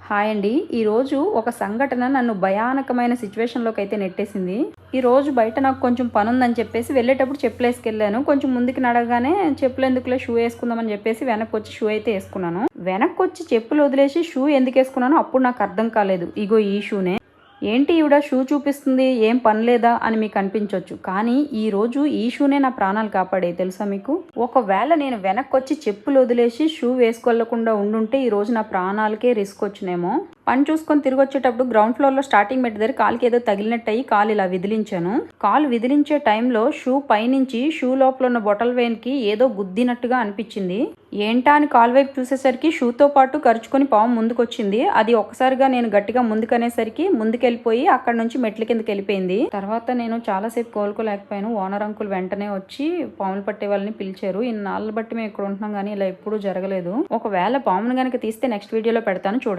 Hi అండి. ఈరోజు ఒక సంఘటన నన్ను భయానకమైన సిచ్యువేషన్లోకి అయితే నెట్టేసింది. ఈరోజు బయట నాకు కొంచెం పని ఉందని చెప్పేసి వెళ్ళేటప్పుడు చెప్పులు వేసుకెళ్ళాను. కొంచెం ముందుకు నడవగానే చెప్పులు ఎందుకులే షూ వేసుకుందామని చెప్పేసి వెనక్కి వచ్చి షూ అయితే వేసుకున్నాను. వెనక్కి వచ్చి చెప్పులు వదిలేసి షూ ఎందుకు వేసుకున్నానో అప్పుడు నాకు అర్థం కాలేదు. ఇగో ఈ షూనే. ఏంటి ఈవిడ షూ చూపిస్తుంది, ఏం పని లేదా అని మీకు అనిపించవచ్చు. కానీ ఈ రోజు ఈ షూనే నా ప్రాణాలు కాపాడే తెలుసా మీకు. ఒకవేళ నేను వెనక్కి చెప్పులు వదిలేసి షూ వేసుకోలేకుండా ఉండుంటే ఈ రోజు నా ప్రాణాలకే రిస్క్ వచ్చినేమో. పని చూసుకొని తిరిగి వచ్చేటప్పుడు గ్రౌండ్ ఫ్లోర్ లో స్టార్టింగ్ మెట్ దగ్గర కాలుకి ఏదో తగిలినట్టు అయ్యి కాలు ఇలా విదిలించాను. కాలు విదిలించే టైంలో షూ పైనుంచి షూ లోపల ఉన్న బొటల్ వెయిన్ కి ఏదో గుద్దినట్టుగా అనిపించింది. ఏంటా అని కాలు వైపు చూసేసరికి షూతో పాటు కరుచుకొని పాము ముందుకొచ్చింది. అది ఒక్కసారిగా నేను గట్టిగా ముందుకనేసరికి ముందుకెళ్ళిపోయి అక్కడ నుంచి మెట్ల కిందకి వెళ్ళిపోయింది. తర్వాత నేను చాలాసేపు కోలుకోలేకపోయాను. ఓనర్ అంకుల్ వెంటనే వచ్చి పాములు పట్టే వాళ్ళని పిలిచారు. ఇన్నాళ్ళ బట్టి మేము ఇక్కడ ఉంటున్నాం కానీ ఇలా ఎప్పుడూ జరగలేదు. ఒకవేళ పామును కనుక తీస్తే నెక్స్ట్ వీడియోలో పెడతాను చూడండి.